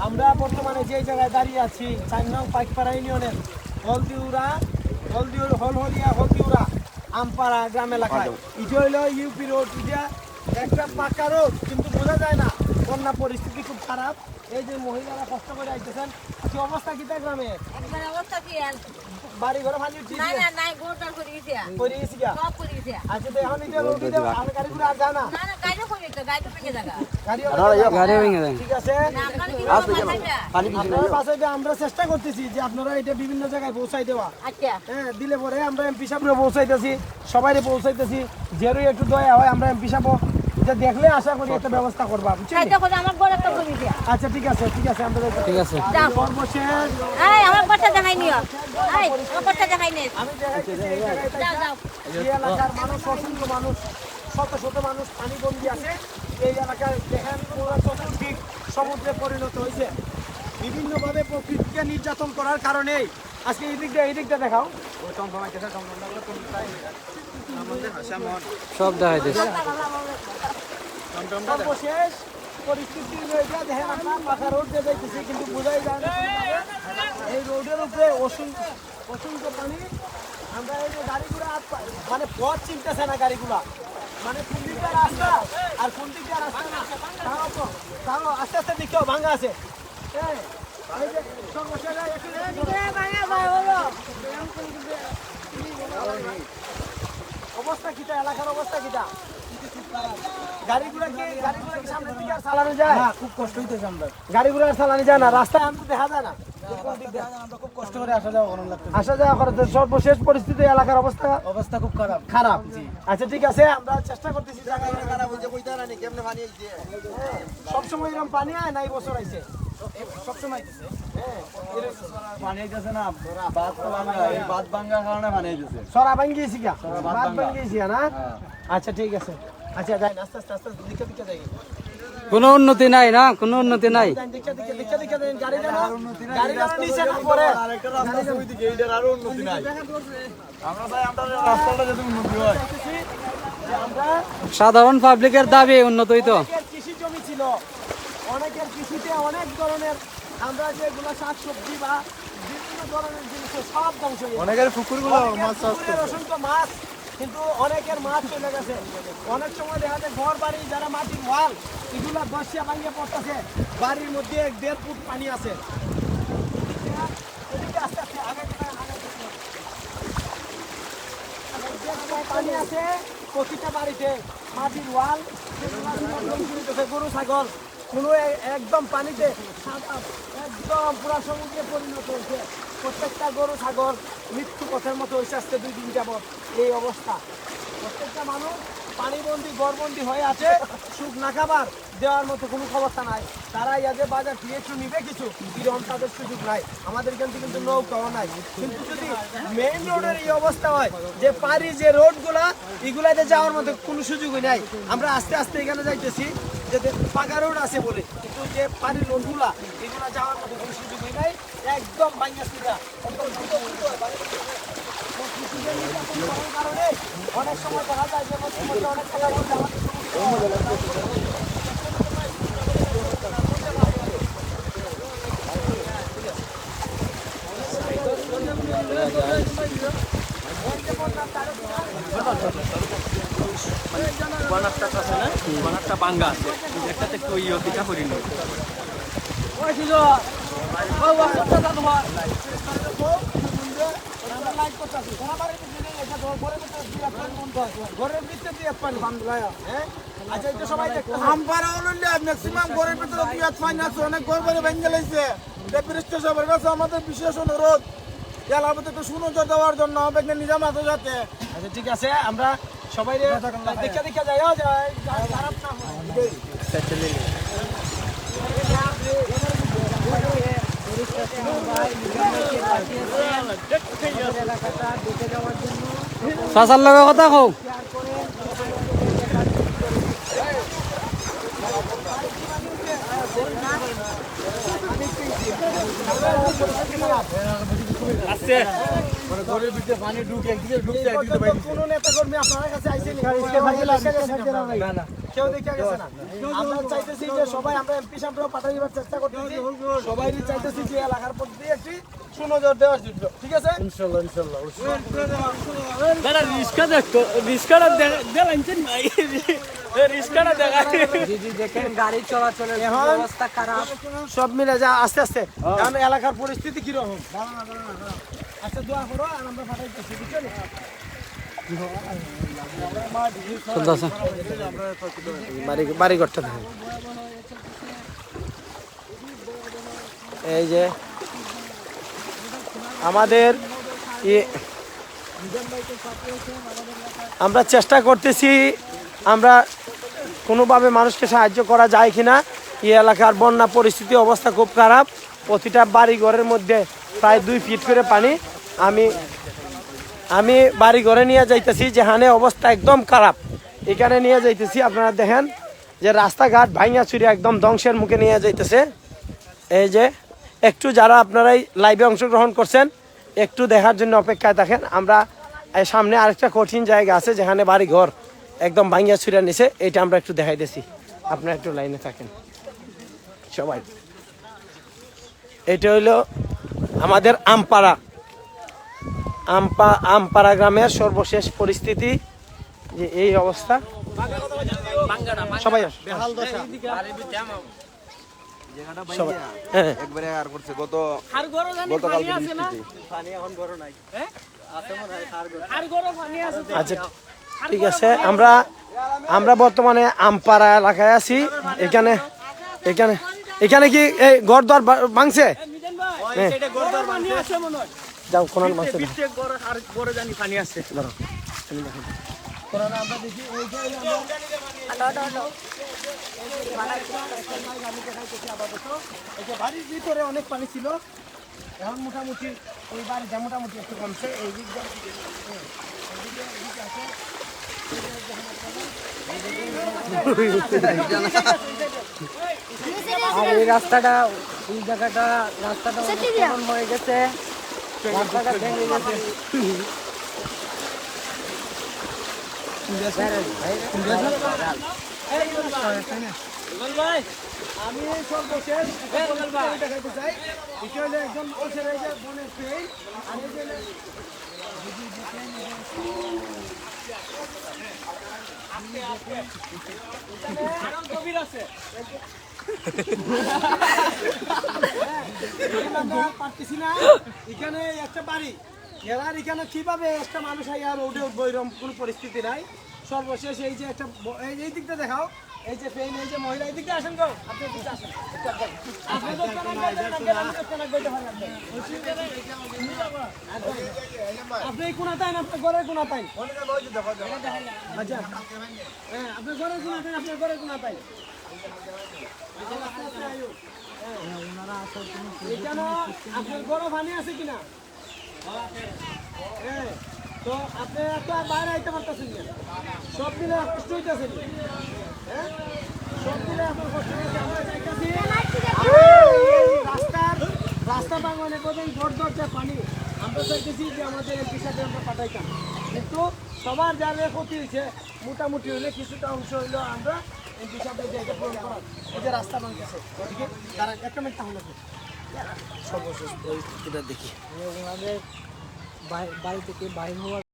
আমরা বর্তমানে যে জায়গায় দাঁড়িয়ে আছি ৪ নং পাইকপাড়া ইউনিয়নের হলদিউরা আমপাড়া গ্রাম এলাকায়। এটা হইল ইউপি রোড, এটা একটা পাকা রোড, কিন্তু বোঝা যায় না। বন্যা পরিস্থিতি খুব খারাপ। এই যে মহিলারা কষ্ট করে আইতেছেন, কি অবস্থা কিতা গ্রামে? বাড়ি ঘর ভাঙি উঠছি করে গেছি গা। আচ্ছা তো এখন এটা রোড দিতে আর গাড়িগুলো আর যায় না। ঠিক আছে, আপনারা পাশে আমরা চেষ্টা করতেছি যে আপনারা এটা বিভিন্ন জায়গায় পৌঁছাই দেওয়া। হ্যাঁ, দিলে পরে আমরা এমপি সাহেবরে পৌঁছাইতেছি, সবাইরে পৌঁছাইতেছি। যেরই একটু দয়া হয় আমরা এমপি সাহেব এটা দেখলে আশা করি একটা ব্যবস্থা করবা, বুঝছেন? আচ্ছা ঠিক আছে, ঠিক আছে, আমরা ঠিক আছে। সর্বশেষ আমি দেখাইতেছি এই এলাকার মানুষ, অসংখ্য মানুষ, শত শত মানুষ পানিবন্দী আছে এই এলাকায়। দেখেন পুরো চতুর্দিক সমুদ্রে পরিণত হয়েছে। বিভিন্নভাবে প্রকৃতিকে নির্যাতন করার কারণেই আজকে এই দিকটা দেখাও, সব দেখাইতেছে। সর্বশেষ পরিস্থিতি রয়েছে। দেখেন আপনার পাকা রোড দিয়ে যাইতেছি, কিন্তু বোঝাই যায় না এই রোডের উপরে অসংখ্য পানি। আমরা এই যে গাড়িগুলো মানে পথ চিনতেছে না গাড়িগুলা, মানে কোন দিকটা রাস্তা আর কোন দিকটা রাস্তা না তাও আস্তে আস্তে দিকেও ভাঙা আছে। হ্যাঁ, এই যে সর্বশেষ অবস্থা কিটা, এলাকার অবস্থা কিটা? গাড়িগুলা কি সামনের দিকে আর চালানো যায় না? খুব কষ্ট হইতেছে আমরা, গাড়িগুলো আর চালানো যায় না, রাস্তায় আমি দেখা যায় না। আমরা খুব কষ্ট করে আসা যাওয়া করতে। সর্বশেষ পরিস্থিতি এলাকার অবস্থা খুব খারাপ। আচ্ছা ঠিক আছে, আমরা চেষ্টা করতেছি। সবসময় এরকম পানি আয় না? এই বছর আইছে সবসময় পানি আইতেছে না, বাদ ভাঙ্গার কারণে পানি আইতেছে। সরা ভাঙ্গিয়েছি গা, বাদ ভাঙ্গিয়েছি না? আচ্ছা ঠিক আছে, আচ্ছা যাই আস্তে আস্তে আস্তে দিকে দিকে যাই। কোনো উন্নতি নাই না, কোনো উন্নতি নাই। সাধারণ পাবলিকের দাবি উন্নত হইতো। কৃষি জমি ছিল, অনেকের কৃষিতে অনেক ধরনের আমরা যেগুলো শাকসবজি বা বিভিন্ন ধরনের জিনিস সব ধ্বংস হয়ে গেছে। অনেকের পুকুরগুলো অসংখ্য মাছ, কিন্তু অনেকের মাছ চলে গেছে। অনেক সময় দেখা যায় ঘর বাড়ি যারা মাটির ওয়াল এগুলা দশিয়া ভাঙিয়ে পড়তেছে, বাড়ির মধ্যে 1.5 ফুট পানি আছে। পানি আছে প্রতিটা বাড়িতে, মাটির ওয়াল, গরু ছাগল কোনো একদম পানিতে একদম পুরা সমুদ্রে পরিণত হয়েছে। প্রত্যেকটা গরু ছাগল মৃত্যু পথের মতো হয়েছে আজকে 2 দিন যাবৎ এই অবস্থা। প্রত্যেকটা মানুষ পানিবন্দী গড়বন্দী হয়ে আছে, সুখ না খাবার দেওয়ার মতো কোনো ক্ষমতা নাই। তারা ইয়াদের বাজার ফিরেছু নিবে কিছু, এরকম তাদের সুযোগ নাই। আমাদের এখান থেকে কিন্তু নৌকাও নাই। কিন্তু যদি মেইন রোডের এই অবস্থা হয় যে পারি যে রোডগুলা এগুলাতে যাওয়ার মতো কোনো সুযোগই নাই। আমরা আস্তে আস্তে এখানে যাইতেছি যে পাকা রোড আছে বলে, কিন্তু যে পারি রোডগুলা এগুলা যাওয়ার মতো কোনো সুযোগই নাই। একদম ভাঙিয়া কারণে অনেক সময় দেখা যায় যে অনেক খেলার মধ্যে বানারটা বাঙ্গা আছে, একটাতে একটু ইয়ে পিঠা করি নি। আমাদের বিশেষ অনুরোধ একটু সুনজর দেওয়ার জন্য নিজাম আছে যাতে। আচ্ছা ঠিক আছে, আমরা সবাই দেখে যাই। খারাপ না চাচার লগে কথা কও। আছে কোনো নেতা কর্মী আপনার কাছে আইসেনি কেউ দেখে গেছে না। আমরা চাইতেছি যে সবাই আমরা এমপি সাহেবরাও পাঠাইবার চেষ্টা করতেছি, সবাই চাইতেছি যে এলাকার প্রতি একটি সুনজর দেওয়ার জন্য, ঠিক আছে? দাদা রিস্কা দেখো, রিস্কাটা দেখাচ্ছেন ভাই, রিস্কাটা দেখা দেখেন গাড়ি চলাচলের এখন অবস্থা খারাপ। সব মিলে যা আস্তে আস্তে এখন এলাকার পরিস্থিতি কিরকম আচ্ছা দোয়া করো আর আমরা পাঠাইতেছি, বুঝছো নি? চলতেছে। বাড়ি ঘরটা দেখেন, এই যে আমাদের আমরা চেষ্টা করতেছি আমরা কোনোভাবে মানুষকে সাহায্য করা যায় কিনা। এই এলাকার বন্যা পরিস্থিতি অবস্থা খুব খারাপ, প্রতিটা বাড়ি ঘরের মধ্যে প্রায় 2 ফিট করে পানি। আমি বাড়ি ঘরে নিয়ে যাইতেছি, যেখানে অবস্থা একদম খারাপ, এখানে নিয়ে যাইতেছি। আপনারা দেখেন যে রাস্তাঘাট ভাঙা চুরি একদম ধ্বংসের মুখে নিয়ে যাইতেছে। এই যে একটু যারা আপনারা এই লাইভে অংশগ্রহণ করছেন একটু দেখার জন্য অপেক্ষায় থাকেন। আমরা এই সামনে আরেকটা কঠিন জায়গা আছে যেখানে বাড়ি ঘর একদম ভাঙিয়া ছুড়ে নিছে, এটা আমরা একটু দেখাইতেছি, আপনারা একটু লাইনে থাকেন সবাই। এটা হইলো আমাদের আমপাড়া গ্রামের সর্বশেষ পরিস্থিতি, যে এই অবস্থা। সবাই আসো। সবাই হ্যাঁ একবারে আর করছে আর গরো জানি গতকাল পানি আছে না, পানি এখন বড় নাই, হ্যাঁ আছে মনে হয় আর গরো পানি আছে তো। আচ্ছা ঠিক আছে, আমরা বর্তমানে আমপাড়া এলাকায় আছি। এখানে কি এই ঘরদোর ভাঙছে? মিজান ভাই হ্যাঁ। এটা গরো পানি আছে মনে হয়, যাও কোনার মাঝে বিটে গরো আর গরো জানি পানি আছে। বাড়ির ভিতরে অনেক পানি ছিল, এখন মোটামুটি ওই বাড়িটা মোটামুটি একটু কমছে। এই দিক আর এই রাস্তাটা, এই জায়গাটা, রাস্তাটা অনেক পুরনো হয়ে গেছে, রাস্তাটা ভেঙে গেছে। ভাই আমি সর্বশেষ দেখাইতে চাই, এটা হলো একদম ওষের এই যে বনের ট্রেন, আর এই যে গভীর আছে, আমরা পারতেছি না। এখানে একটা বাড়ি এরার, এখানে কিভাবে একটা মানুষ আইয়া রোডে উঠবো এরকম কোনো পরিস্থিতি নাই। সর্বশেষ এই যে একটা এই দিকটা দেখাও, এই যে পেন, এই যে মহিলা, এই দিকটা আসেন গো, আপনি এদিকে আসেন। আপনি তো কানাক গাইতে না গেলে আমি তো কানাক গাইতে পারি না। আপনি এই কোনা তাইন, আপনার ঘরের কোনা তাইন। আচ্ছা হ্যাঁ, আপনার ঘরের কোনা তাইন, আপনার ঘরের কোনা তাইন। এখানে আপনার বড় পানি আছে কিনা? হ্যাঁ, তো আপনি একটা বাইরে আইতে পারতেছেন না, সব মিলে কষ্ট হইতেছেন। হ্যাঁ, সব মিলে আপনার কষ্ট হইতেছে। আমরা চাইতেছি রাস্তা বাগানে প্রথম ঘর যে পানি, আমরা চাইতেছি যে আমাদের এমপি সাথে আমরা পাঠাইতাম, কিন্তু সবার যার ক্ষতি হয়েছে মোটামুটি হইলে কিছুটা অংশ হইলেও আমরা এমপি সাথে যে এটা পূরণ করার, এই যে রাস্তা বানিয়েছে ওদিকে তারা একটা মিনিট তাহলে সর্বশেষ পরিস্থিতিটা দেখি। ওনাদের বাড়ি থেকে বাইরে হওয়ার